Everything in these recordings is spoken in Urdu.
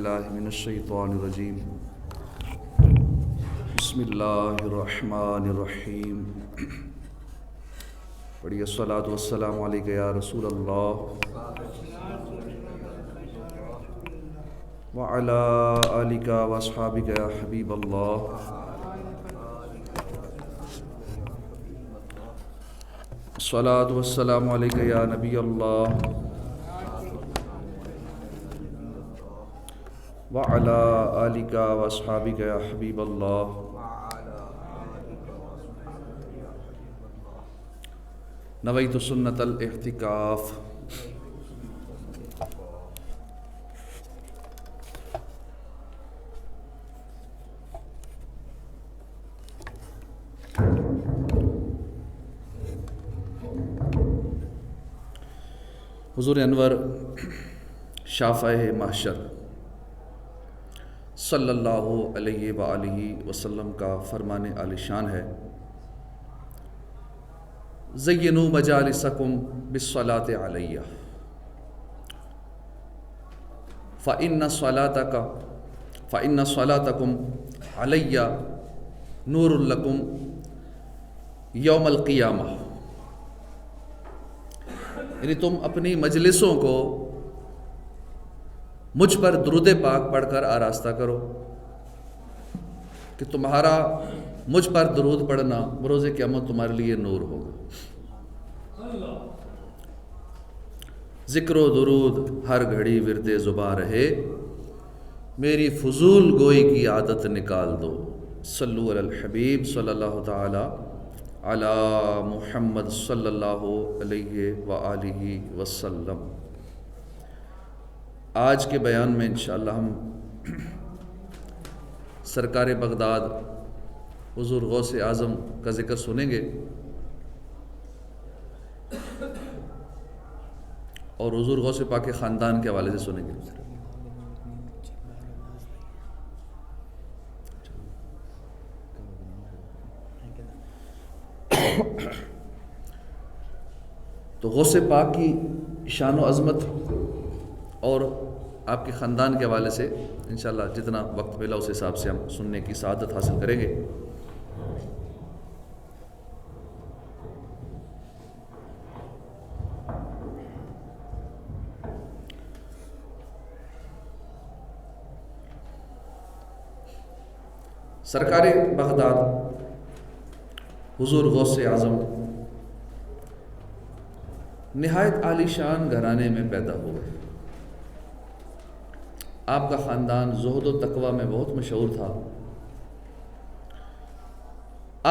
باللہ من الشیطان الرجیم بسم اللہ الرحمن الرحیم پڑھیے الصلاۃ والسلام علیک یا رسول اللہ وعلی آلک واصحابک یا حبیب اللہ الصلاۃ والسلام علیک یا نبی اللہ وعلی آلک واصحابک یا حبیب اللہ نویت سنت الاعتکاف۔ حضور انور شافع محشر صلی اللہ علیہ وآلہ وسلم کا فرمان عالی شان ہے، زینوا مجالسکم بالصلاۃ علیہ فإن صلاتکم علیہ نور لکم یوم القیامہ، یعنی تم اپنی مجلسوں کو مجھ پر درود پاک پڑھ کر آراستہ کرو کہ تمہارا مجھ پر درود پڑھنا بروز قیامت تمہارے لیے نور ہوگا۔ ذکر و درود ہر گھڑی ورد زباں رہے، میری فضول گوئی کی عادت نکال دو۔ صلو علی الحبیب صلی اللہ تعالی علی محمد صلی اللہ علیہ وآلہ وسلم۔ آج کے بیان میں انشاءاللہ ہم سرکار بغداد حضور غوث اعظم کا ذکر سنیں گے اور حضور غوث پاک کے خاندان کے حوالے سے سنیں گے۔ تو غوث پاک کی شان و عظمت اور آپ کے خاندان کے حوالے سے انشاءاللہ جتنا وقت ملا اس حساب سے ہم سننے کی سعادت حاصل کریں گے۔ سرکار بغداد حضور غوث اعظم نہایت عالی شان گھرانے میں پیدا ہوئے۔ آپ کا خاندان زہد و تقوی میں بہت مشہور تھا۔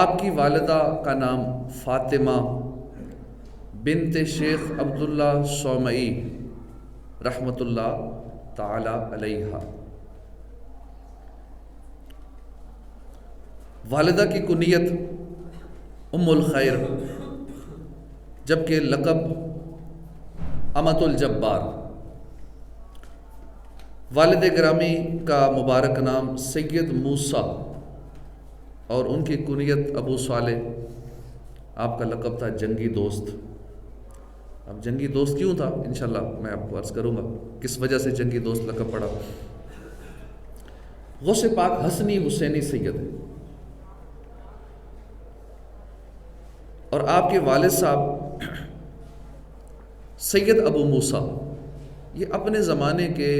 آپ کی والدہ کا نام فاطمہ بنت شیخ عبداللہ صومعی رحمۃ اللہ تعالی علیہ، والدہ کی کنیت ام الخیر جبکہ لقب امۃ الجبار۔ والد گرامی کا مبارک نام سید موسیٰ اور ان کی کنیت ابو صالح۔ آپ کا لقب تھا جنگی دوست۔ اب جنگی دوست کیوں تھا انشاءاللہ میں آپ کو عرض کروں گا کس وجہ سے جنگی دوست لقب پڑا۔ غوث پاک حسنی حسینی سید ہے اور آپ کے والد صاحب سید ابو موسیٰ یہ اپنے زمانے کے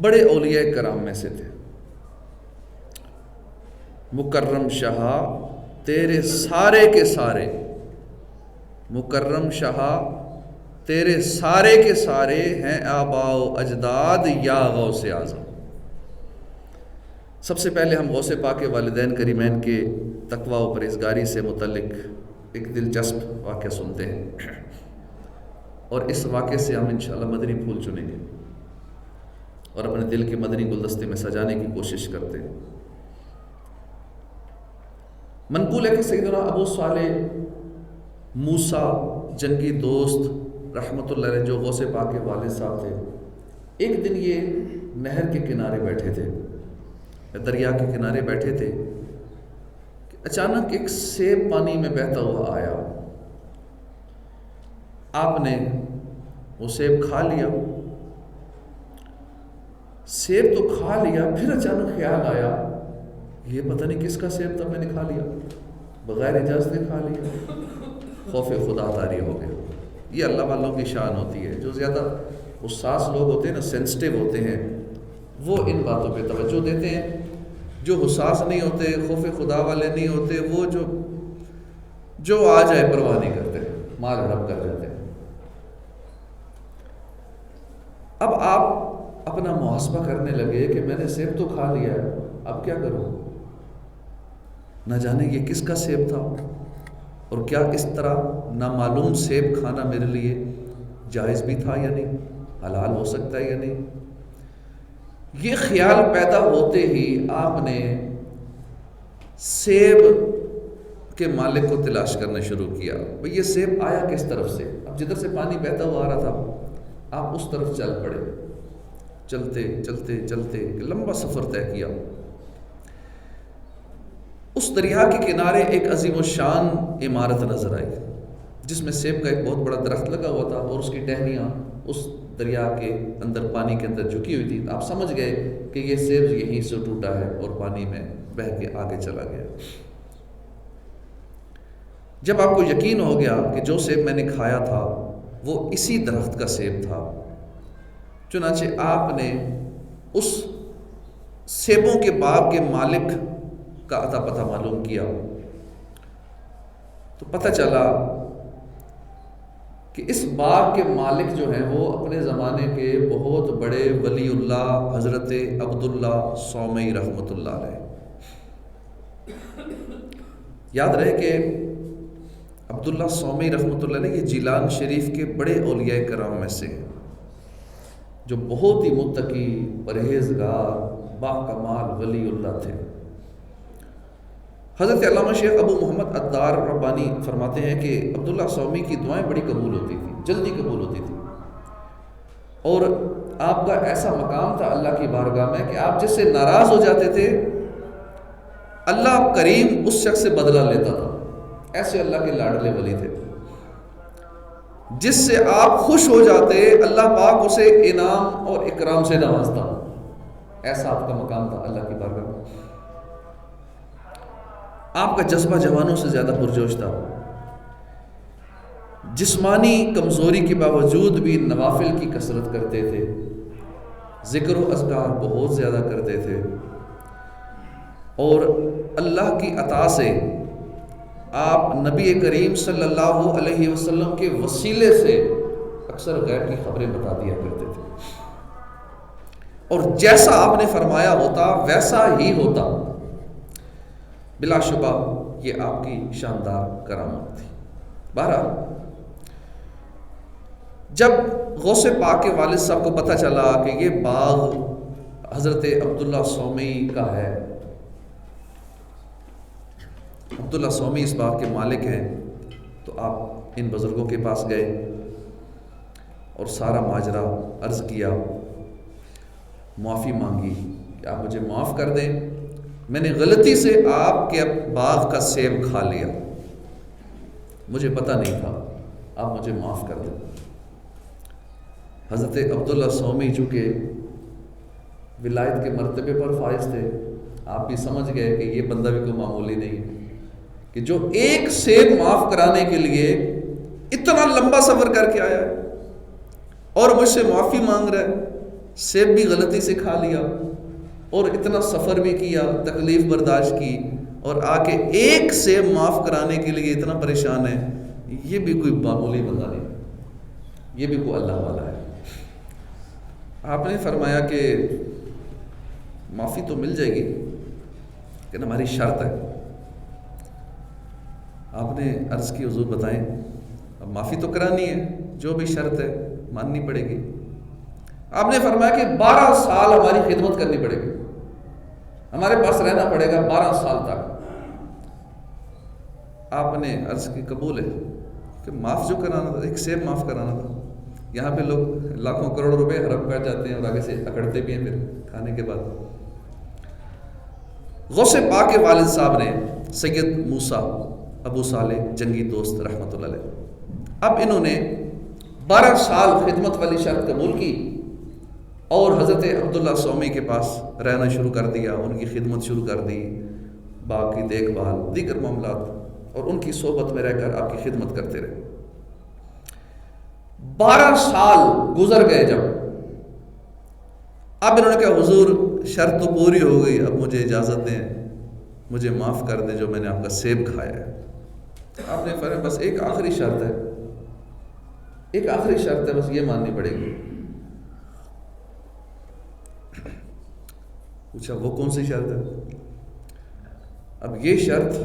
بڑے اولیاء کرام میں سے تھے۔ مکرم شاہ تیرے سارے کے سارے، مکرم شاہ تیرے سارے کے سارے ہیں آباء و اجداد یا غوث اعظم۔ سب سے پہلے ہم غوث پاک کے والدین کریمین کے تقوی و پرہیزگاری سے متعلق ایک دلچسپ واقعہ سنتے ہیں اور اس واقعے سے ہم انشاءاللہ مدنی پھول چنیں گے اور اپنے دل کے مدنی گلدستے میں سجانے کی کوشش کرتے ہیں۔ منقول ہے کہ سیدنا ابو صالح موسیٰ جنگی دوست رحمۃ اللہ علیہ جو غوث پاک کے والد صاحب تھے، ایک دن یہ نہر کے کنارے بیٹھے تھے، دریا کے کنارے بیٹھے تھے کہ اچانک ایک سیب پانی میں بہتا ہوا آیا۔ آپ نے وہ سیب کھا لیا سیب تو کھا لیا، پھر اچانک خیال آیا یہ پتہ نہیں کس کا سیب تھا، میں نے کھا لیا، بغیر اجازت کے کھا لیا، خوف خدا طاری ہو گیا۔ یہ اللہ والوں کی شان ہوتی ہے، جو زیادہ حساس لوگ ہوتے ہیں نا، سینسٹیو ہوتے ہیں، وہ ان باتوں پہ توجہ دیتے ہیں۔ جو حساس نہیں ہوتے، خوف خدا والے نہیں ہوتے، وہ جو آ جائے پرواہ نہیں کرتے، مال ہڑپ کر لیتے ہیں۔ اب آپ اپنا محاسبہ کرنے لگے کہ میں نے سیب تو کھا لیا ہے، اب کیا کروں؟ نہ جانے یہ کس کا سیب تھا، اور کیا اس طرح نامعلوم سیب کھانا میرے لیے جائز بھی تھا یا نہیں، حلال ہو سکتا ہے یا نہیں۔ یہ خیال پیدا ہوتے ہی آپ نے سیب کے مالک کو تلاش کرنا شروع کیا، بھئی یہ سیب آیا کس طرف سے؟ اب جدھر سے پانی بہتا ہوا آ رہا تھا، آپ اس طرف چل پڑے، چلتے چلتے چلتے لمبا سفر طے کیا۔ اس دریا کے کنارے ایک عظیم الشان عمارت نظر آئی، جس میں سیب کا ایک بہت بڑا درخت لگا ہوا تھا، اور اس کی ٹہنیاں اس دریا کے اندر، پانی کے اندر جھکی ہوئی تھی۔ آپ سمجھ گئے کہ یہ سیب یہیں سے ٹوٹا ہے اور پانی میں بہہ کے آگے چلا گیا۔ جب آپ کو یقین ہو گیا کہ جو سیب میں نے کھایا تھا وہ اسی درخت کا سیب تھا، چنانچہ آپ نے اس سیبوں کے باغ کے مالک کا اتا پتہ معلوم کیا، تو پتہ چلا کہ اس باغ کے مالک جو ہیں وہ اپنے زمانے کے بہت بڑے ولی اللہ حضرت عبداللہ صومی رحمۃ اللہ علیہ۔ یاد رہے کہ عبداللہ صومی رحمۃ اللہ علیہ یہ جیلان شریف کے بڑے اولیاء کرام میں سے ہیں، جو بہت ہی متقی، پرہیزگار، باکمال ولی اللہ تھے۔ حضرت علامہ شیخ ابو محمد عطار ربانی فرماتے ہیں کہ عبداللہ صومی کی دعائیں بڑی قبول ہوتی تھیں، جلدی قبول ہوتی تھی، اور آپ کا ایسا مقام تھا اللہ کی بارگاہ میں کہ آپ جس سے ناراض ہو جاتے تھے اللہ کریم اس شخص سے بدلہ لیتا تھا۔ ایسے اللہ کے لاڈلے ولی تھے، جس سے آپ خوش ہو جاتے اللہ پاک اسے انعام اور اکرام سے نوازتا۔ ایسا آپ کا مقام تھا اللہ کی بارگاہ میں۔ آپ کا جذبہ جوانوں سے زیادہ پرجوش تھا، جسمانی کمزوری کے باوجود بھی نوافل کی کثرت کرتے تھے، ذکر و اذکار بہت زیادہ کرتے تھے، اور اللہ کی عطا سے آپ نبی کریم صلی اللہ علیہ وسلم کے وسیلے سے اکثر غیب کی خبریں بتا دیا کرتے تھے، اور جیسا آپ نے فرمایا ہوتا ویسا ہی ہوتا۔ بلا شبہ یہ آپ کی شاندار کرامت تھی۔ بہرحال جب غوث پاک کے والد صاحب کو پتہ چلا کہ یہ باغ حضرت عبداللہ صومی کا ہے، عبداللہ صومی اس باغ کے مالک ہیں، تو آپ ان بزرگوں کے پاس گئے اور سارا ماجرا عرض کیا، معافی مانگی کہ آپ مجھے معاف کر دیں، میں نے غلطی سے آپ کے باغ کا سیب کھا لیا، مجھے پتہ نہیں تھا، آپ مجھے معاف کر دیں۔ حضرت عبداللہ صومی چونکہ ولایت کے مرتبے پر فائز تھے، آپ بھی سمجھ گئے کہ یہ بندہ بھی کوئی معمولی نہیں، کہ جو ایک سیب معاف کرانے کے لیے اتنا لمبا سفر کر کے آیا ہے اور مجھ سے معافی مانگ رہا ہے، سیب بھی غلطی سے کھا لیا اور اتنا سفر بھی کیا، تکلیف برداشت کی، اور آ کے ایک سیب معاف کرانے کے لیے اتنا پریشان ہے، یہ بھی کوئی معمولی بندہ نہیں، یہ بھی کوئی اللہ والا ہے۔ آپ نے فرمایا کہ معافی تو مل جائے گی لیکن ہماری شرط ہے۔ آپ نے عرض کی حضور بتائیں، اب معافی تو کرانی ہے، جو بھی شرط ہے ماننی پڑے گی۔ آپ نے فرمایا کہ 12 سال ہماری خدمت کرنی پڑے گی، ہمارے پاس رہنا پڑے گا 12 سال تک۔ آپ نے عرض کی قبول ہے کہ معاف جو کرانا تھا، ایک سیب معاف کرانا تھا، یہاں پہ لوگ لاکھوں کروڑ روپے ہڑپ کر جاتے ہیں اور آگے سے اکڑتے بھی ہیں پھر کھانے کے بعد۔ غوث پاک کے والد صاحب نے سید موسیٰ ابو صالح جنگی دوست رحمۃ اللہ علیہ، اب انہوں نے 12 سال خدمت والی شرط قبول کی اور حضرت عبداللہ سومی کے پاس رہنا شروع کر دیا، ان کی خدمت شروع کر دی، باغ کی دیکھ بھال، دیگر معاملات، اور ان کی صحبت میں رہ کر آپ کی خدمت کرتے رہے۔ 12 سال گزر گئے جب، اب انہوں نے کہا حضور شرط تو پوری ہو گئی، اب مجھے اجازت دیں، مجھے معاف کر دیں جو میں نے آپ کا سیب کھایا ہے۔ آپ نے فرمایا بس ایک آخری شرط ہے، ایک آخری شرط ہے، بس یہ ماننی پڑے گی۔ پوچھا وہ کون سی شرط ہے؟ اب یہ شرط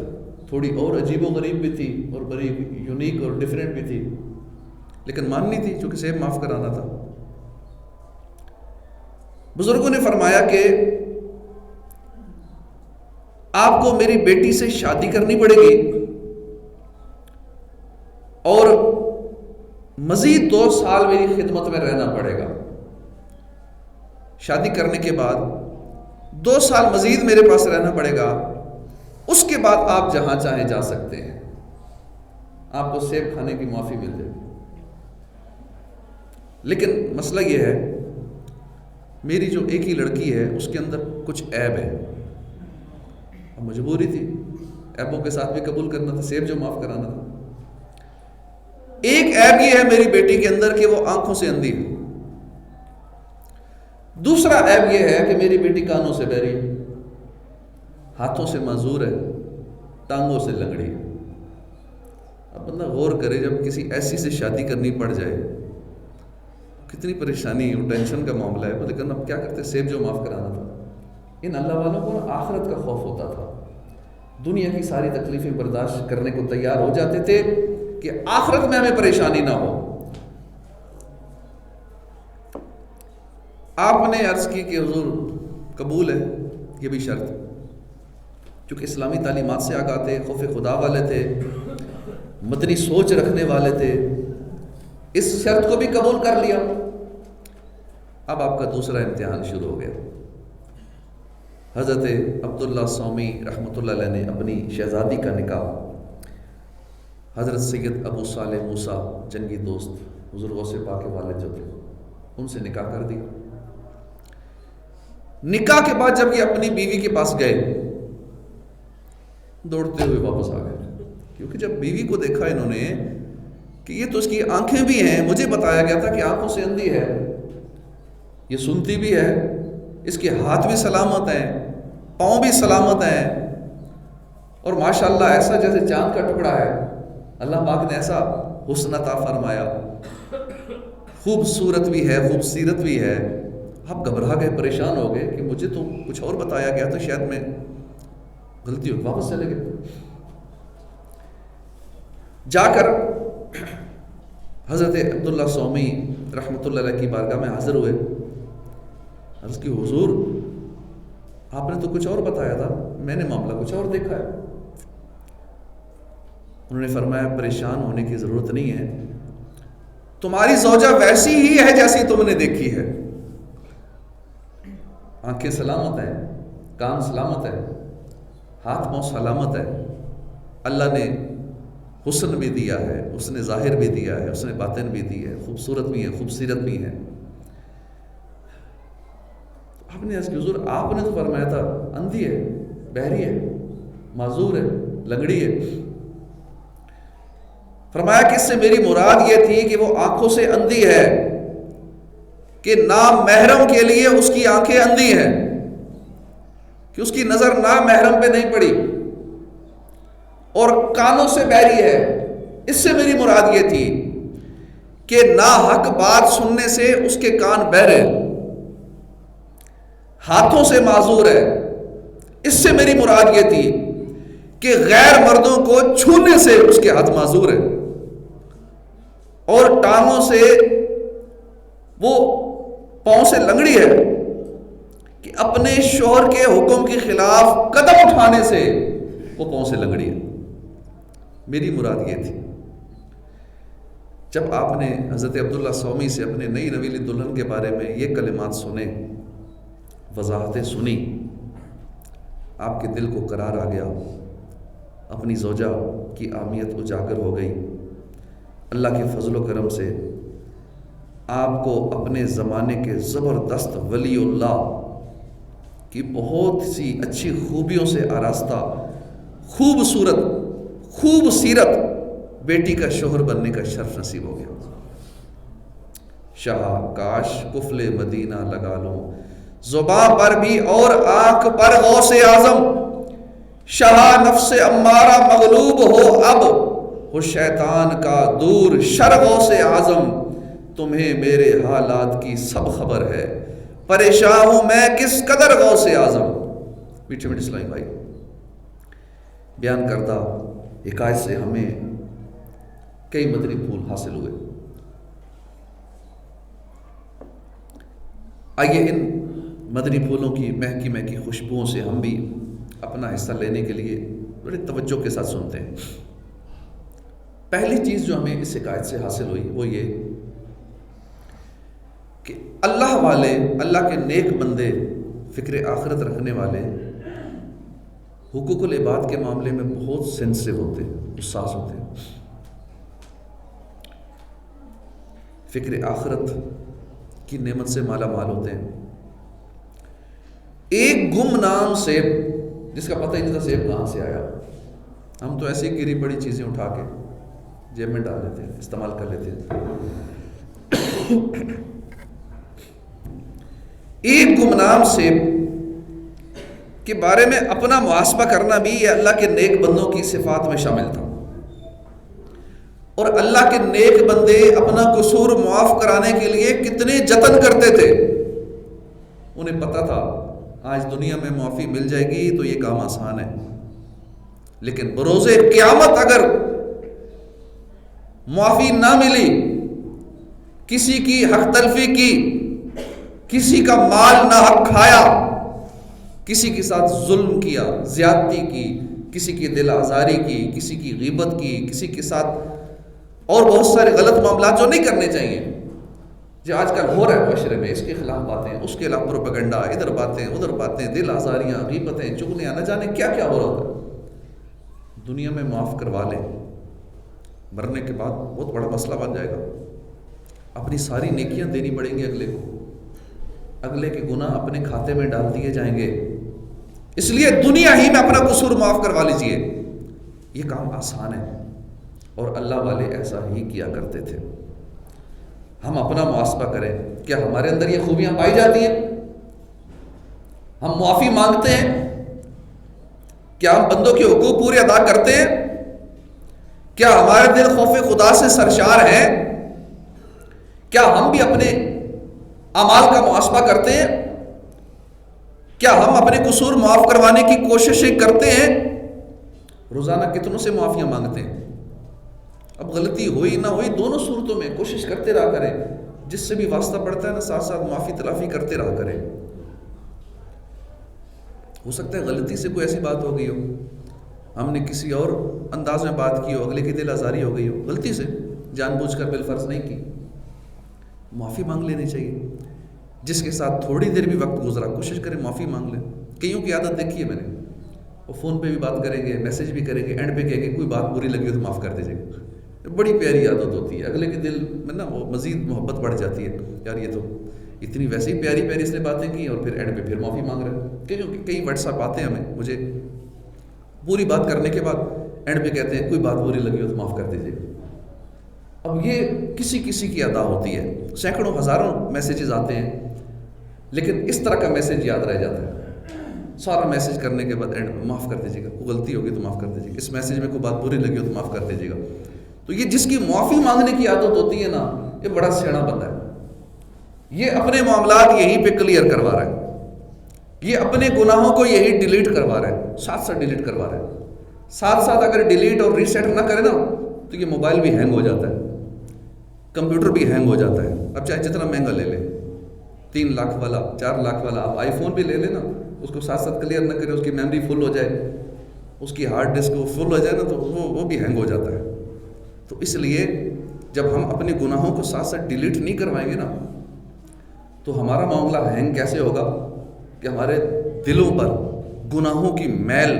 تھوڑی اور عجیب و غریب بھی تھی اور بڑی یونیک اور ڈیفرنٹ بھی تھی، لیکن ماننی تھی چونکہ سیب معاف کرانا تھا۔ بزرگوں نے فرمایا کہ آپ کو میری بیٹی سے شادی کرنی پڑے گی اور مزید 2 سال میری خدمت میں رہنا پڑے گا۔ شادی کرنے کے بعد 2 سال مزید میرے پاس رہنا پڑے گا، اس کے بعد آپ جہاں چاہیں جا سکتے ہیں، آپ کو سیب کھانے کی معافی مل جائے گی۔ لیکن مسئلہ یہ ہے میری جو ایک ہی لڑکی ہے اس کے اندر کچھ عیب ہے، اب مجبوری تھی عیبوں کے ساتھ بھی قبول کرنا تھا، سیب جو معاف کرانا تھا۔ ایک عیب یہ ہے میری بیٹی کے اندر کہ وہ آنکھوں سے اندھی ہے، دوسرا عیب یہ ہے کہ میری بیٹی کانوں سے بہری ہے، ہاتھوں سے معذور ہے، ٹانگوں سے لنگڑی ہے۔ اب بندہ غور کرے جب کسی ایسی سے شادی کرنی پڑ جائے کتنی پریشانی اور ٹینشن کا معاملہ ہے، لیکن اب کیا کرتے، سیب جو معاف کرانا تھا۔ ان اللہ والوں کو آخرت کا خوف ہوتا تھا، دنیا کی ساری تکلیفیں برداشت کرنے کو تیار ہو جاتے تھے کہ آخرت میں ہمیں پریشانی نہ ہو۔ آپ نے عرض کی کہ حضور قبول ہے، یہ بھی شرط، کیونکہ اسلامی تعلیمات سے آگاہ تھے، خوف خدا والے تھے، مدنی سوچ رکھنے والے تھے، اس شرط کو بھی قبول کر لیا۔ اب آپ کا دوسرا امتحان شروع ہو گیا۔ حضرت عبداللہ سومی رحمۃ اللہ علیہ نے اپنی شہزادی کا نکاح حضرت سید ابو صالح موسیٰ جنگی دوست حضور غوث پاک کے والد جو تھے ان سے نکاح کر دیا۔ نکاح کے بعد جب یہ اپنی بیوی کے پاس گئے، دوڑتے ہوئے واپس آ گئے، کیونکہ جب بیوی کو دیکھا انہوں نے کہ یہ تو اس کی آنکھیں بھی ہیں، مجھے بتایا گیا تھا کہ آنکھوں سے اندھی ہے، یہ سنتی بھی ہے، اس کے ہاتھ بھی سلامت ہیں، پاؤں بھی سلامت ہیں، اور ماشاءاللہ ایسا جیسے چاند کا ٹکڑا ہے، اللہ پاک نے ایسا حسن عطا فرمایا، خوبصورت بھی ہے، خوبصیرت بھی ہے۔ آپ گھبرا گئے، پریشان ہو گئے کہ مجھے تو کچھ اور بتایا گیا تو شاید میں غلطی ہو، واپس چلے گئے۔ جا کر حضرت عبداللہ سومی رحمۃ اللہ علیہ کی بارگاہ میں حاضر ہوئے، عرض کی حضور آپ نے تو کچھ اور بتایا تھا، میں نے معاملہ کچھ اور دیکھا ہے۔ انہوں نے فرمایا پریشان ہونے کی ضرورت نہیں ہے، تمہاری زوجہ ویسی ہی ہے جیسی تم نے دیکھی ہے، آنکھیں سلامت ہیں، کان سلامت ہے، ہاتھ پاؤں سلامت ہے، اللہ نے حسن بھی دیا ہے، اس نے ظاہر بھی دیا ہے، اس نے باطن بھی دی ہے، خوبصورت بھی ہے، خوبصیرت بھی ہے۔ آپ نے عرض کی حضور آپ نے تو فرمایا تھا اندھی ہے، بہری ہے، معذور ہے، لنگڑی ہے۔ فرمایا کہ اس سے میری مراد یہ تھی کہ وہ آنکھوں سے اندھی ہے کہ نامحرم کے لیے اس کی آنکھیں اندھی ہیں، کہ اس کی نظر نامحرم پہ نہیں پڑی، اور کانوں سے بہری ہے، اس سے میری مراد یہ تھی کہ ناحق بات سننے سے اس کے کان بہرے، ہاتھوں سے معذور ہے، اس سے میری مراد یہ تھی کہ غیر مردوں کو چھونے سے اس کے ہاتھ معذور ہے، اور ٹانگوں سے وہ پاؤں سے لنگڑی ہے کہ اپنے شوہر کے حکم کے خلاف قدم اٹھانے سے وہ پاؤں سے لنگڑی ہے۔ میری مراد یہ تھی۔ جب آپ نے حضرت عبداللہ سومی سے اپنے نئی نویلی دلہن کے بارے میں یہ کلمات سنے، وضاحتیں سنی، آپ کے دل کو قرار آ گیا، اپنی زوجہ کی اہمیت اجاگر ہو گئی۔ اللہ کے فضل و کرم سے آپ کو اپنے زمانے کے زبردست ولی اللہ کی بہت سی اچھی خوبیوں سے آراستہ خوبصورت خوب سیرت بیٹی کا شوہر بننے کا شرف نصیب ہو گیا۔ شاہ کاش قفل مدینہ لگا لوں زباں پر بھی اور آنکھ پر غوث اعظم، شاہ نفس امارہ مغلوب ہو اب، ہو شیطان کا دور شر غوث اعظم، تمہیں میرے حالات کی سب خبر ہے، پریشان ہوں میں کس قدر غوث اعظم۔ میٹھے میٹھے اسلامی بھائی، بیان کردہ حکایت سے ہمیں کئی مدنی پھول حاصل ہوئے۔ آئیے ان مدنی پھولوں کی مہکی مہکی خوشبوؤں سے ہم بھی اپنا حصہ لینے کے لیے بڑی توجہ کے ساتھ سنتے ہیں۔ پہلی چیز جو ہمیں اس حکایت سے حاصل ہوئی وہ یہ کہ اللہ والے، اللہ کے نیک بندے، فکر آخرت رکھنے والے حقوق العباد کے معاملے میں بہت سینسٹیو ہوتے ہیں، حساس ہوتے ہیں۔ فکر آخرت کی نعمت سے مالا مال ہوتے ہیں۔ ایک گمنام سیب جس کا پتہ ہی نہیں تھا سیب کہاں سے آیا، ہم تو ایسی گری پڑی چیزیں اٹھا کے جیب میں ڈال لیتے ہیں، استعمال کر لیتے ہیں۔ ایک گمنام سیب کے بارے میں اپنا محاسبہ کرنا بھی یہ اللہ کے نیک بندوں کی صفات میں شامل تھا، اور اللہ کے نیک بندے اپنا قصور معاف کرانے کے لیے کتنے جتن کرتے تھے۔ انہیں پتا تھا آج دنیا میں معافی مل جائے گی تو یہ کام آسان ہے، لیکن بروز قیامت اگر معافی نہ ملی، کسی کی حق تلفی کی، کسی کا مال نہ حق کھایا، کسی کے ساتھ ظلم کیا، زیادتی کی، کسی کی دل آزاری کی، کسی کی غیبت کی، کسی کے ساتھ اور بہت سارے غلط معاملات جو نہیں کرنے چاہیے، جو آج کل ہو رہا ہے معاشرے میں، اس کے خلاف باتیں، اس کے خلاف پروپیگنڈا، ادھر باتیں ادھر باتیں، دل آزاریاں، غیبتیں، چغلیاں، نہ جانے کیا کیا ہو رہا ہوتا۔ دنیا میں معاف کروا لیں، مرنے کے بعد بہت بڑا مسئلہ بن جائے گا، اپنی ساری نیکیاں دینی پڑیں گی اگلے کو، اگلے کے گناہ اپنے کھاتے میں ڈال دیے جائیں گے، اس لیے دنیا ہی میں اپنا قصور معاف کروا لیجئے۔ یہ کام آسان ہے اور اللہ والے ایسا ہی کیا کرتے تھے۔ ہم اپنا محاسبہ کریں، کیا ہمارے اندر یہ خوبیاں پائی جاتی ہیں؟ ہم معافی مانگتے ہیں؟ کیا ہم بندوں کے حقوق پورے ادا کرتے ہیں؟ کیا ہمارے دل خوف خدا سے سرشار ہیں؟ کیا ہم بھی اپنے اعمال کا محاسبہ کرتے ہیں؟ کیا ہم اپنے قصور معاف کروانے کی کوششیں کرتے ہیں؟ روزانہ کتنوں سے معافیاں مانگتے ہیں؟ اب غلطی ہوئی نہ ہوئی دونوں صورتوں میں کوشش کرتے رہا کریں، جس سے بھی واسطہ پڑتا ہے نا ساتھ ساتھ معافی تلافی کرتے رہا کریں۔ ہو سکتا ہے غلطی سے کوئی ایسی بات ہو گئی ہو، ہم نے کسی اور انداز میں بات کی ہو، اگلے کی دل آزاری ہو گئی ہو، غلطی سے جان بوجھ کر بالفرض نہیں کی، معافی مانگ لینی چاہیے۔ جس کے ساتھ تھوڑی دیر بھی وقت گزرا کوشش کریں معافی مانگ لیں۔ کئیوں کی عادت دیکھی ہے میں نے، وہ فون پہ بھی بات کریں گے، میسج بھی کریں گے، اینڈ پہ کہیں گے کوئی بات بری لگی ہو تو معاف کر دیجیے گا۔ بڑی پیاری عادت ہوتی ہے، اگلے کے دل میں نا وہ مزید محبت بڑھ جاتی ہے، یار یہ تو اتنی ویسے ہی پیاری پیاری اس نے باتیں کی اور پھر اینڈ پہ پھر معافی مانگ رہے ہیں۔ کئی واٹس ایپ آتے ہیں ہمیں، مجھے پوری بات کرنے کے بعد اینڈ پہ کہتے ہیں کوئی بات بری لگی ہو تو معاف کر دیجیے۔ اب یہ کسی کسی کی ادا ہوتی ہے، سینکڑوں ہزاروں میسیجز آتے ہیں، لیکن اس طرح کا میسیج یاد رہ جاتا ہے۔ سارا میسیج کرنے کے بعد اینڈ معاف کر دیجیے گا، کوئی غلطی ہوگی تو معاف کر دیجیے گا، اس میسیج میں کوئی بات بری لگی ہو تو معاف کر دیجیے گا۔ تو یہ جس کی معافی مانگنے کی عادت ہوتی ہے نا، یہ بڑا سیاڑا بندہ ہے، یہ اپنے معاملات یہیں پہ کلیئر کروا رہا ہے، یہ اپنے گناہوں کو یہی ڈیلیٹ کروا رہا ہے، ساتھ ساتھ ڈیلیٹ کروا رہا ہے۔ ساتھ ساتھ اگر ڈیلیٹ اور ریسیٹ نہ کرے نا تو یہ موبائل بھی ہینگ ہو جاتا ہے، کمپیوٹر بھی ہینگ ہو جاتا ہے۔ اب چاہے جتنا مہنگا لے لیں، 3 لاکھ والا، 4 لاکھ والا، آپ آئی فون بھی لے لیں نا، اس کو ساتھ ساتھ کلیئر نہ کرے، اس کی میموری فل ہو جائے، اس کی ہارڈ ڈسک فل ہو جائے نا تو وہ بھی ہینگ ہو جاتا ہے۔ تو اس لیے جب ہم اپنے گناہوں کو ساتھ ساتھ ڈیلیٹ نہیں کروائیں گے نا تو ہمارا معاملہ ہینگ کیسے ہوگا کہ ہمارے دلوں پر گناہوں کی میل،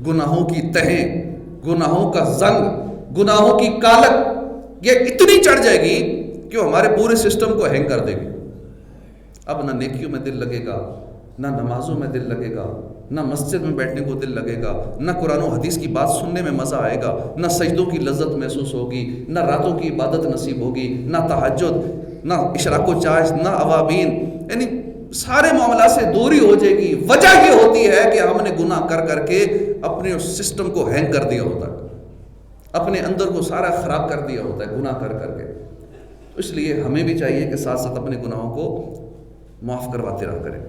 گناہوں کی تہیں، گناہوں کا زنگ، گناہوں کی کالک یہ اتنی چڑھ جائے گی کہ وہ ہمارے پورے سسٹم کو ہینگ کر دے گی. اب نہ نیکیوں میں دل لگے گا، نہ نمازوں میں دل لگے گا، نہ مسجد میں بیٹھنے کو دل لگے گا، نہ قرآن و حدیث کی بات سننے میں مزہ آئے گا، نہ سجدوں کی لذت محسوس ہوگی، نہ راتوں کی عبادت نصیب ہوگی، نہ تہجد، نہ اشراق و چاش، نہ اوابین، یعنی سارے معاملات سے دوری ہو جائے گی. وجہ یہ ہوتی ہے کہ ہم نے گناہ کر کر کے اپنے اس سسٹم کو ہینگ کر دیا ہوتا ہے، اپنے اندر کو سارا خراب کر دیا ہوتا ہے گناہ کر کر کے. تو اس لیے ہمیں بھی چاہیے کہ ساتھ ساتھ اپنے گناہوں کو معاف کرواتے رہا کریں.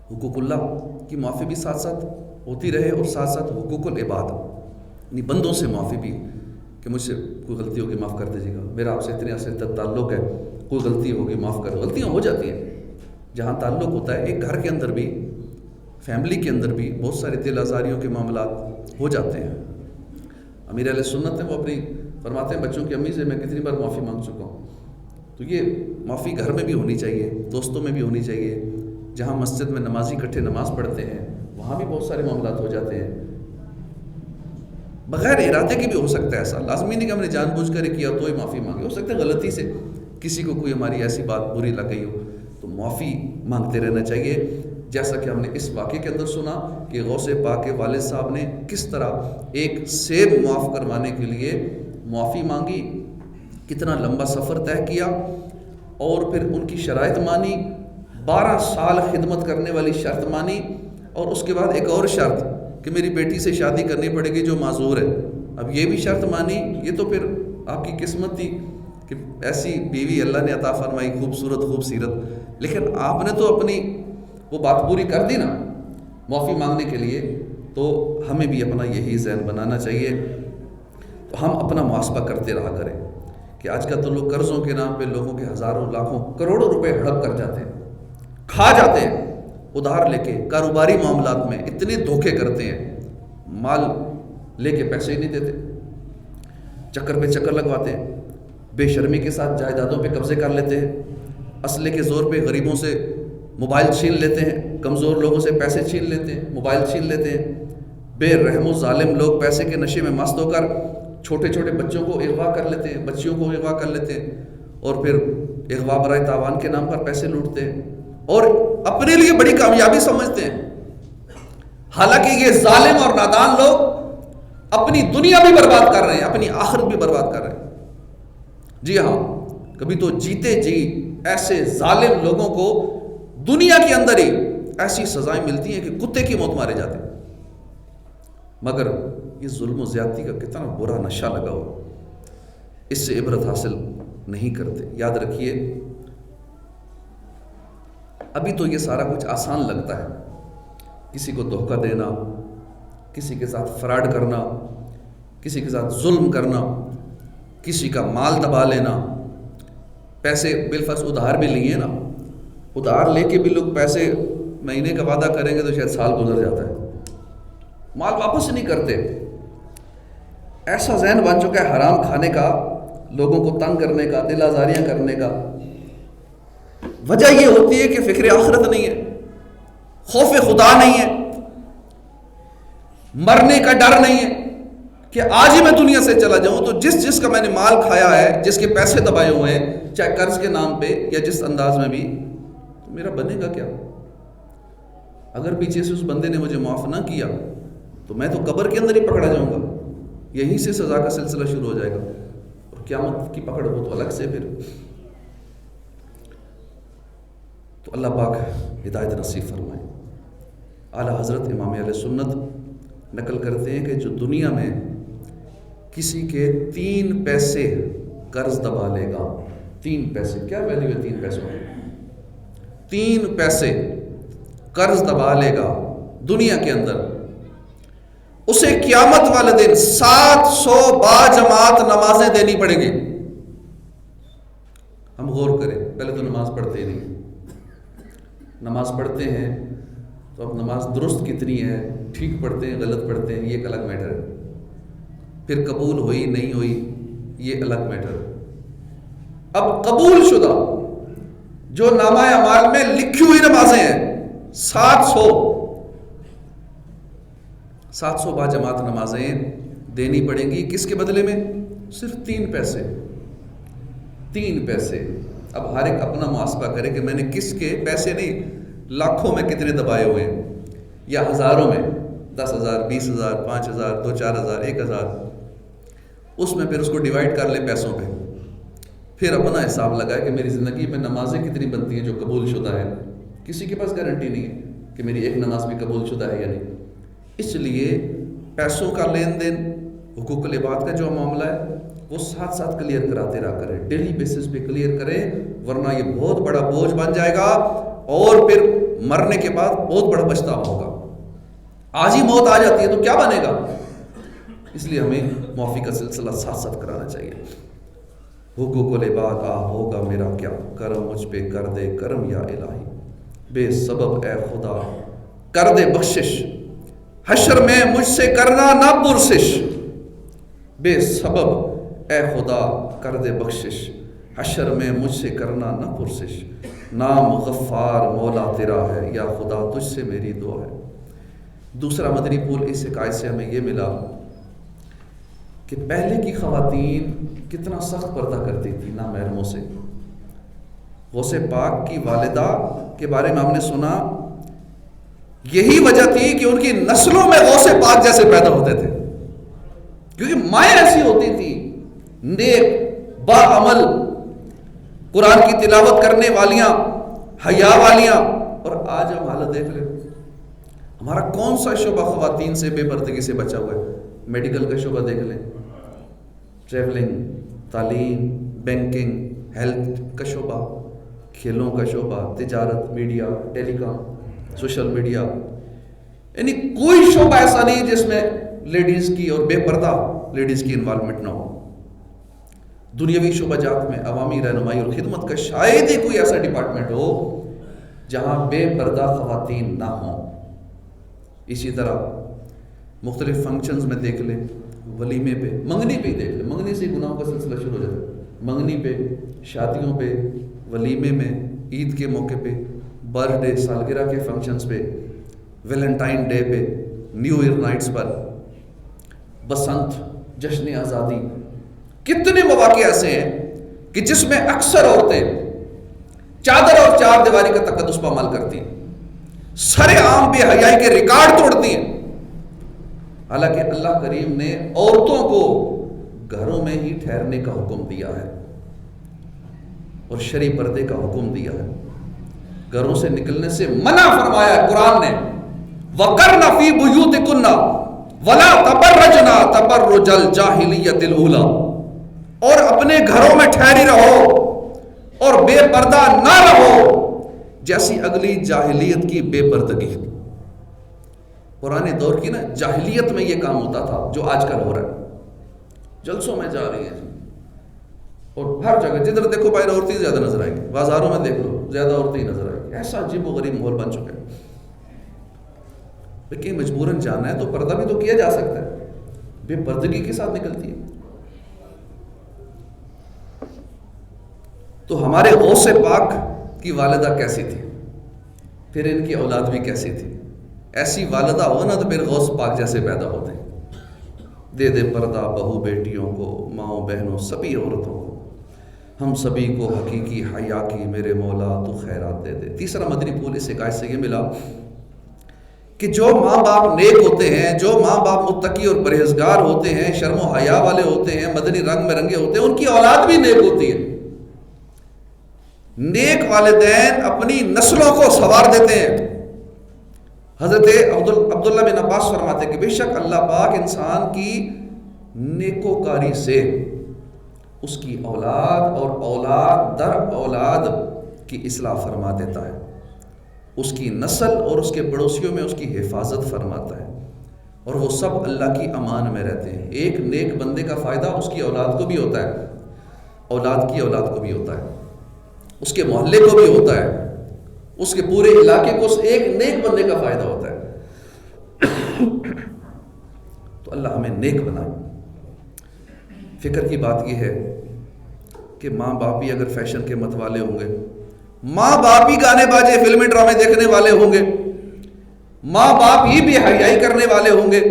حقوق اللہ کی معافی بھی ساتھ ساتھ ہوتی رہے، اور ساتھ ساتھ حقوق العباد، یعنی بندوں سے معافی بھی، کہ مجھ سے کوئی غلطی ہوگی معاف کر دیجیے گا، میرا آپ سے اتنے عرصے تک تعلق ہے، کوئی غلطی ہوگی معاف کر دو. غلطیاں ہو جاتی ہیں جہاں تعلق ہوتا ہے. ایک گھر کے اندر بھی، فیملی کے اندر بھی بہت سارے دل آزاریوں کے معاملات ہو جاتے ہیں. امیر اہل سنت ہیں، وہ اپنی فرماتے ہیں بچوں کی امی سے میں کتنی بار معافی مانگ چکا ہوں. تو یہ معافی گھر میں بھی ہونی چاہیے، دوستوں میں بھی ہونی چاہیے. جہاں مسجد میں نمازی اکٹھے نماز پڑھتے ہیں وہاں بھی بہت سارے معاملات ہو جاتے ہیں. بغیر ارادے کی بھی ہو سکتا ہے ایسا، لازمی نہیں کہ ہم نے جان بوجھ کر کیا تو ہی معافی مانگی. ہو سکتا ہے غلطی سے کسی کو کوئی ہماری ایسی بات بری لگ گئی ہو، تو معافی مانگتے رہنا چاہیے. جیسا کہ ہم نے اس واقعے کے اندر سنا کہ غوث پاک کے والد صاحب نے کس طرح ایک سیب معاف کروانے کے لیے معافی مانگی، کتنا لمبا سفر طے کیا، اور پھر ان کی شرائط مانی. 12 سال خدمت کرنے والی شرط مانی، اور اس کے بعد ایک اور شرط کہ میری بیٹی سے شادی کرنی پڑے گی جو معذور ہے. اب یہ بھی شرط مانی. یہ تو پھر آپ کی قسمت تھی کہ ایسی بیوی اللہ نے عطا فرمائی، خوبصورت. لیکن آپ نے تو اپنی وہ بات پوری کر دی نا معافی مانگنے کے لیے. تو ہمیں بھی اپنا یہی ذہن بنانا چاہیے. تو ہم اپنا محاسبہ کرتے رہا کریں کہ آج کل تو لوگ قرضوں کے نام پہ لوگوں کے ہزاروں لاکھوں کروڑوں روپے ہڑپ کر جاتے ہیں، کھا جاتے ہیں ادھار لے کے. کاروباری معاملات میں اتنے دھوکے کرتے ہیں، مال لے کے پیسے ہی نہیں دیتے، چکر پہ چکر لگواتے ہیں، بے شرمی کے ساتھ جائیدادوں پہ قبضے کر لیتے ہیں، اسلحے کے زور پہ غریبوں سے موبائل چھین لیتے ہیں، کمزور لوگوں سے پیسے چھین لیتے ہیں، موبائل چھین لیتے ہیں. بے رحم و ظالم لوگ پیسے کے نشے میں مست ہو کر چھوٹے چھوٹے بچوں کو اغوا کر لیتے ہیں، بچیوں کو اغوا کر لیتے ہیں، اور پھر اغوا برائے تاوان کے نام پر پیسے لوٹتے ہیں اور اپنے لیے بڑی کامیابی سمجھتے ہیں. حالانکہ یہ ظالم اور نادان لوگ اپنی دنیا بھی برباد کر رہے ہیں، اپنی آخرت بھی برباد کر رہے ہیں. جی ہاں، کبھی تو جیتے جی ایسے ظالم لوگوں کو دنیا کے اندر ہی ایسی سزائیں ملتی ہیں کہ کتے کی موت مارے جاتے ہیں. مگر یہ ظلم و زیادتی کا کتنا برا نشہ لگا ہو، اس سے عبرت حاصل نہیں کرتے. یاد رکھیے، ابھی تو یہ سارا کچھ آسان لگتا ہے، کسی کو دھوکہ دینا، کسی کے ساتھ فراڈ کرنا، کسی کے ساتھ ظلم کرنا، کسی کا مال دبا لینا. پیسے بالفرض ادھار بھی لیے نا، ادھار لے کے بھی لوگ پیسے مہینے کا وعدہ کریں گے تو شاید سال گزر جاتا ہے، مال واپس نہیں کرتے. ایسا ذہن بن چکا ہے حرام کھانے کا، لوگوں کو تنگ کرنے کا، دل آزاریاں کرنے کا. وجہ یہ ہوتی ہے کہ فکر آخرت نہیں ہے، خوف خدا نہیں ہے، مرنے کا ڈر نہیں ہے کہ آج ہی میں دنیا سے چلا جاؤں تو جس کا میں نے مال کھایا ہے، جس کے پیسے دبائے ہوئے ہیں، چاہے قرض کے نام پہ یا جس انداز میں بھی، تو میرا بنے گا کیا؟ اگر پیچھے سے اس بندے نے مجھے معاف نہ کیا تو میں تو قبر کے اندر ہی پکڑا جاؤں گا، یہیں سے سزا کا سلسلہ شروع ہو جائے گا، اور قیامت کی پکڑ ہو تو الگ سے. پھر تو اللہ پاک ہدایت نصیب فرمائے. اعلیٰ حضرت امام اہل سنت نقل کرتے ہیں کہ جو دنیا میں کسی کے 3 پیسے قرض دبا لے گا، 3 پیسے، کیا ویلیو ہے 3 پیسوں کی؟ 3 پیسے قرض دبا لے گا دنیا کے اندر، اسے قیامت والے دن 700 باجماعت نمازیں دینی پڑیں گی. ہم غور کریں، پہلے تو نماز پڑھتے ہی نہیں، نماز پڑھتے ہیں تو اب نماز درست کتنی ہے، ٹھیک پڑھتے ہیں غلط پڑھتے ہیں، یہ ایک الگ میٹر ہے. پھر قبول ہوئی نہیں ہوئی یہ الگ میٹر ہے. اب قبول شدہ جو نامہ اعمال میں لکھی ہوئی نمازیں ہیں 700 باجماعت نمازیں دینی پڑیں گی. کس کے بدلے میں؟ صرف 3 پیسے. 3 پیسے. اب ہر ایک اپنا محاسبہ کرے کہ میں نے کس کے پیسے نہیں لاکھوں میں کتنے دبائے ہوئے ہیں یا ہزاروں میں, 10,000 20,000 5,000 2 4,000 1,000. اس میں پھر اس کو ڈیوائڈ کر لے پیسوں پہ, پھر اپنا حساب لگائے کہ میری زندگی میں نمازیں کتنی بنتی ہیں جو قبول شدہ ہیں. کسی کے پاس گارنٹی نہیں ہے کہ میری ایک نماز بھی قبول شدہ ہے یا نہیں. اس لیے پیسوں کا لین دین, حقوق العباد کا جو معاملہ ہے وہ ساتھ ساتھ کلیئر کراتے رہا کریں, ڈیلی بیسس پہ کلیئر کریں, ورنہ یہ بہت بڑا بوجھ بن جائے گا اور پھر مرنے کے بعد بہت بڑا پچھتاوا ہوگا. آج ہی موت آ جاتی ہے تو کیا بنے گا؟ اس لیے ہمیں معافی کا سلسلہ ساتھ ساتھ کرانا چاہیے. حقوق العباد ہوگا میرا کیا, کرم مجھ پہ کر دے کرم یا الہی, بے سبب اے خدا کر دے بخشش, حشر میں مجھ سے کرنا نہ پرسش. بے سبب اے خدا کر دے بخشش, حشر میں مجھ سے کرنا نہ پرسش. نام غفار مولا تیرا ہے, یا خدا تجھ سے میری دعا ہے. دوسرا مدنی پھول اس حکایت سے ہمیں یہ ملا کہ پہلے کی خواتین کتنا سخت پردہ کرتی تھی نامحرموں سے. غوث پاک کی والدہ کے بارے میں ہم نے سنا, یہی وجہ تھی کہ ان کی نسلوں میں غوث پاک جیسے پیدا ہوتے تھے, کیونکہ مائیں ایسی ہوتی تھی نیک با عمل, قرآن کی تلاوت کرنے والیاں, حیا والیاں. اور آج ہم حالت دیکھ لیں, ہمارا کون سا شعبہ خواتین سے بے پردگی سے بچا ہوا ہے؟ میڈیکل کا شعبہ دیکھ لیں, ٹریولنگ, تعلیم, بینکنگ, ہیلتھ کا شعبہ, کھیلوں کا شعبہ, تجارت, میڈیا, ٹیلی کام, سوشل میڈیا. یعنی کوئی شعبہ ایسا نہیں جس میں لیڈیز کی اور بے پردہ لیڈیز کی انوالومنٹ نہ ہو. دنیاوی شعبہ جات میں عوامی رہنمائی اور خدمت کا شاید ہی کوئی ایسا ڈپارٹمنٹ ہو جہاں بے پردہ خواتین نہ ہوں. اسی طرح مختلف فنکشنز میں دیکھ لیں, ولیمے پہ, منگنی پہ ہی دیکھ لیں, منگنی سے گناہوں کا سلسلہ شروع ہو جاتا ہے. منگنی پہ, شادیوں پہ, ولیمے میں, عید کے موقع پہ, برتھ ڈے سالگرہ کے فنکشنز پہ, ویلنٹائن ڈے پہ, نیو ایئر نائٹس پر, بسنت, جشن آزادی. کتنے مواقع ایسے ہیں کہ جس میں اکثر عورتیں چادر اور چار دیواری کا تقدس پامال کرتی ہیں, سر عام بے حیائی کے ریکارڈ توڑتی ہیں. حالانکہ اللہ کریم نے عورتوں کو گھروں میں ہی ٹھہرنے کا حکم دیا ہے اور شرعی پردے کا حکم دیا ہے. گھروں سے نکلنے سے منع فرمایا ہے قرآن نے, وَقَرْنَ فِي بُيُوتِكُنَّ وَلَا تَبَرَّجْنَا تَبَرُّجَ الْجَاهِلِيَّةِ الْأُولَى, اور اپنے گھروں میں ٹھہری رہو اور بے پردہ نہ رہو جیسی اگلی جاہلیت کی بے پردگی. پرانے دور کی نا جاہلیت میں یہ کام ہوتا تھا جو آج کل ہو رہا ہے. جلسوں میں جا رہی ہیں اور ہر جگہ جدھر دیکھو باہر عورتیں زیادہ نظر آئیں گی, بازاروں میں دیکھ لو زیادہ عورتیں ہی نظر آئیں گی. ایسا عجیب و غریب ماحول بن چکا ہے. لیکن مجبوراً جانا ہے تو پردہ بھی تو کیا جا سکتا ہے, بے پردگی کے ساتھ نکلتی ہے. تو ہمارے غوث پاک کی والدہ کیسی تھی, پھر ان کی اولاد بھی کیسی تھی. ایسی والدہ ہو نا تو پھر غوث پاک جیسے پیدا ہوتے. دے دے پردہ بہو بیٹیوں کو, ماؤں بہنوں سبھی عورتوں کو, ہم سبھی کو حقیقی حیا کی میرے مولا تو خیرات دے دے. تیسرا مدنی پھول اس حکایت سے یہ ملا کہ جو ماں باپ نیک ہوتے ہیں, جو ماں باپ متقی اور پرہیزگار ہوتے ہیں, شرم و حیا والے ہوتے ہیں, مدنی رنگ میں رنگے ہوتے ہیں, ان کی اولاد بھی نیک ہوتی ہے. نیک والدین اپنی نسلوں کو سنوار دیتے ہیں. حضرت عبداللہ بن عباس فرماتے ہیں کہ بے شک اللہ پاک انسان کی نیکوکاری سے اس کی اولاد اور اولاد در اولاد کی اصلاح فرما دیتا ہے, اس کی نسل اور اس کے پڑوسیوں میں اس کی حفاظت فرماتا ہے, اور وہ سب اللہ کی امان میں رہتے ہیں. ایک نیک بندے کا فائدہ اس کی اولاد کو بھی ہوتا ہے, اولاد کی اولاد کو بھی ہوتا ہے, اس کے محلے کو بھی ہوتا ہے, اس کے پورے علاقے کو اس ایک نیک بندے کا فائدہ ہوتا ہے. تو اللہ ہمیں نیک بنائے. فکر کی بات یہ ہے کہ ماں باپ بھی اگر فیشن کے مت والے ہوں گے, ماں باپ ہی گانے باجے فلمیں ڈرامے دیکھنے والے ہوں گے, ماں باپ ہی بے حیائی کرنے والے ہوں گے,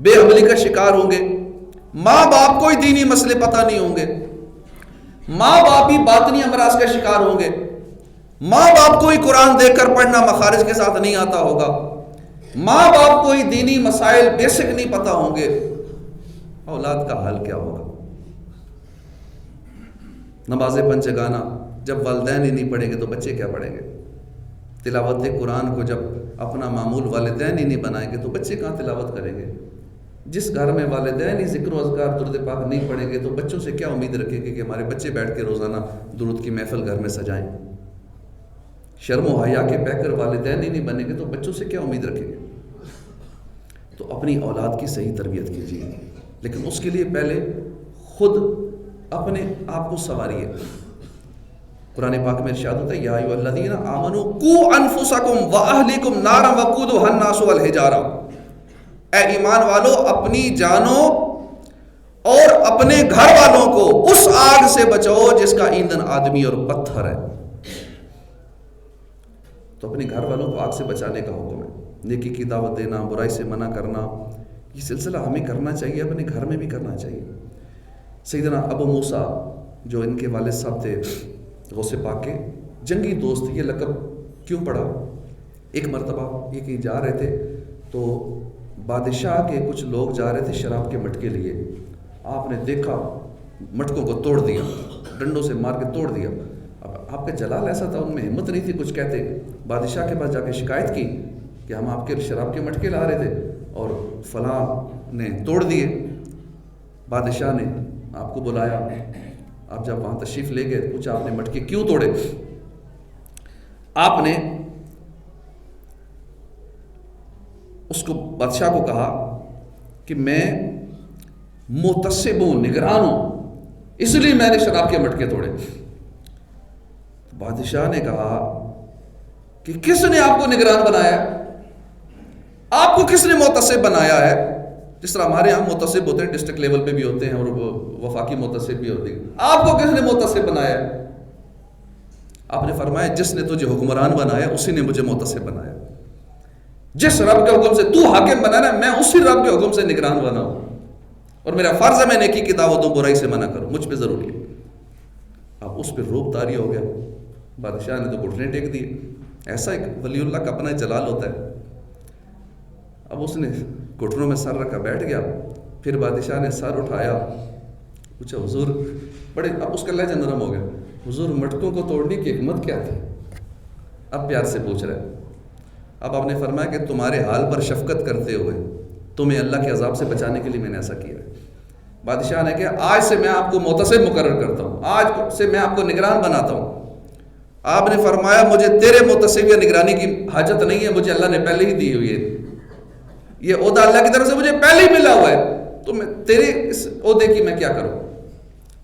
بے عملی کا شکار ہوں گے, ماں باپ کو ہی دینی مسئلے پتہ نہیں ہوں گے, ماں باپ بھی باطنی امراض کا شکار ہوں گے، ماں باپ کو ہی قرآن دیکھ کر پڑھنا مخارج کے ساتھ نہیں آتا ہوگا، ماں باپ کو ہی دینی مسائل بیسک نہیں پتا ہوں گے، اولاد کا حال کیا ہوگا؟ نماز پنجگانہ جب والدین ہی نہیں پڑھیں گے تو بچے کیا پڑھیں گے؟ تلاوت قرآن کو جب اپنا معمول والدین ہی نہیں بنائیں گے تو بچے کہاں تلاوت کریں گے؟ جس گھر میں والدین ہی ذکر و اذکار درود پاک نہیں پڑھیں گے تو بچوں سے کیا امید رکھیں گے کہ ہمارے بچے بیٹھ کے روزانہ درود کی محفل گھر میں سجائیں؟ شرم و حیا کے پیکر والدین ہی نہیں بنیں گے تو بچوں سے کیا امید رکھیں گے؟ تو اپنی اولاد کی صحیح تربیت کیجیے، لیکن اس کے لیے پہلے خود اپنے آپ کو سنواریے۔ قرآن پاک میں ارشاد ہوتا ہے یا ایھا الذین آمنوا قوا انفسکم واہلیکم نارا وقودھا الناس والحجارہ، اے ایمان والو اپنی جانوں اور اپنے گھر والوں کو اس آگ سے بچاؤ جس کا ایندھن آدمی اور پتھر ہے۔ تو اپنے گھر والوں کو آگ سے بچانے کا حکم ہے، نیکی کی دعوت دینا، برائی سے منع کرنا، یہ سلسلہ ہمیں کرنا چاہیے، اپنے گھر میں بھی کرنا چاہیے۔ سیدنا ابو موسیٰ جو ان کے والد صاحب تھے غوث پاک کے جنگی دوست، یہ لقب کیوں پڑا؟ ایک مرتبہ یہ کہیں جا رہے تھے تو بادشاہ کے کچھ لوگ جا رہے تھے شراب کے مٹکے لیے، آپ نے دیکھا مٹکوں کو توڑ دیا، ڈنڈوں سے مار کے توڑ دیا۔ اب آپ کا جلال ایسا تھا، ان میں ہمت نہیں تھی کچھ کہتے، بادشاہ کے پاس جا کے شکایت کی کہ ہم آپ کے شراب کے مٹکے لا رہے تھے اور فلاں نے توڑ دیے۔ بادشاہ نے آپ کو بلایا، آپ جب وہاں تشریف لے گئے، پوچھا آپ نے مٹکے کیوں توڑے؟ آپ نے اس کو بادشاہ کو کہا کہ میں محتسب ہوں، نگران ہوں، اس لیے میں نے شراب کے مٹکے توڑے۔ بادشاہ نے کہا کہ کس نے آپ کو نگران بنایا؟ آپ کو کس نے محتسب بنایا ہے؟ جس طرح ہمارے یہاں محتسب ہوتے ہیں، ڈسٹرکٹ لیول پہ بھی ہوتے ہیں اور وفاقی محتسب بھی ہوتے ہیں، آپ کو کس نے محتسب بنایا ہے؟ آپ نے فرمایا جس نے تجھے حکمران بنایا اسی نے مجھے محتسب بنایا۔ جس رب کے حکم سے تو حاکم بنا نا، میں اسی رب کے حکم سے نگران بنا ہوں، اور میرا فرض ہے میں نیکی کی دعوت دوں، برائی سے منع کروں، مجھ پہ ضروری ہے۔ اب اس پہ روب طاری ہو گیا، بادشاہ نے تو گھٹنے ٹیک دیے۔ ایسا ایک ولی اللہ کا اپنا جلال ہوتا ہے۔ اب اس نے گھٹنوں میں سر رکھا بیٹھ گیا، پھر بادشاہ نے سر اٹھایا، پوچھا حضور، بڑے اب اس کا لہجہ نرم ہو گیا، حضور مٹکوں کو توڑنے کی حکمت کیا تھی؟ اب پیار سے پوچھ رہا ہے۔ اب آپ نے فرمایا کہ تمہارے حال پر شفقت کرتے ہوئے تمہیں اللہ کے عذاب سے بچانے کے لیے میں نے ایسا کیا ہے۔ بادشاہ نے کہا آج سے میں آپ کو محتسب مقرر کرتا ہوں، آج سے میں آپ کو نگران بناتا ہوں۔ آپ نے فرمایا مجھے تیرے محتسب یا نگرانی کی حاجت نہیں ہے، مجھے اللہ نے پہلے ہی دی ہوئی ہے، یہ عہدہ اللہ کی طرف سے مجھے پہلے ہی ملا ہوا ہے، تو میں تیرے اس عہدے کی میں کیا کروں؟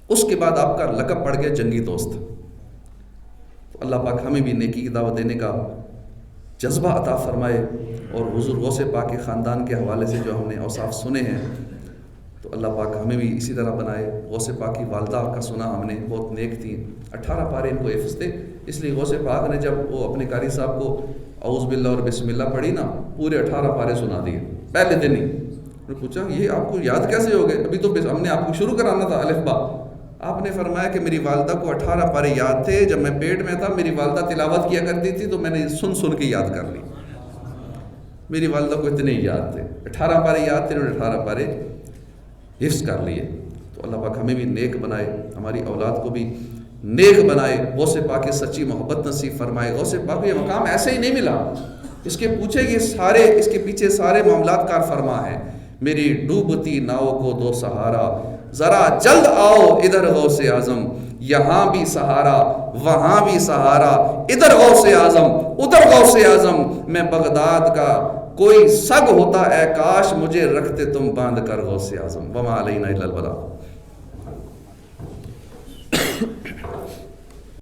اس کے بعد آپ کا لقب پڑ گیا جنگی دوست۔ تو اللہ پاک ہمیں بھی نیکی کی دعوت دینے کا جذبہ عطا فرمائے، اور حضور غوث پاک کے خاندان کے حوالے سے جو ہم نے اوصاف سنے ہیں تو اللہ پاک ہمیں بھی اسی طرح بنائے۔ غوث پاک کی والدہ کا سنا ہم نے، بہت نیک تھیں، 18 پارے ان کو حفظ تھے، اس لیے غوث پاک نے جب وہ اپنے قاری صاحب کو اعوذ باللہ اور بسم اللہ پڑھی نا، پورے 18 پارے سنا دیے پہلے دن ہی۔ انہوں نے پوچھا یہ آپ کو یاد کیسے ہو گئے؟ ابھی تو ہم نے آپ کو شروع کرانا تھا الف با۔ آپ نے فرمایا کہ میری والدہ کو 18 پارے یاد تھے، جب میں پیٹ میں تھا میری والدہ تلاوت کیا کرتی تھی تو میں نے سن سن کے یاد کر لی۔ میری والدہ کو اتنے ہی یاد تھے، 18 پارے یاد تھے، انہوں نے 18 پارے حفظ کر لیے۔ تو اللہ پاک ہمیں بھی نیک بنائے، ہماری اولاد کو بھی نیک بنائے، غوث پاک کی سچی محبت نصیب فرمائے۔ غوث پاک کو یہ مقام ایسے ہی نہیں ملا، اس کے پوچھے یہ سارے، اس کے پیچھے سارے معاملات کار فرما ہے۔ میری ڈوبتی ناؤ کو دو سہارا، ذرا جلد آؤ ادھر غوث اعظم، یہاں بھی سہارا وہاں بھی سہارا، ادھر غوث اعظم ادھر غوث اعظم، میں بغداد کا کوئی سگ ہوتا اے کاش، مجھے رکھتے تم باندھ کر غوث اعظم۔ وما علینا الا البلاغ۔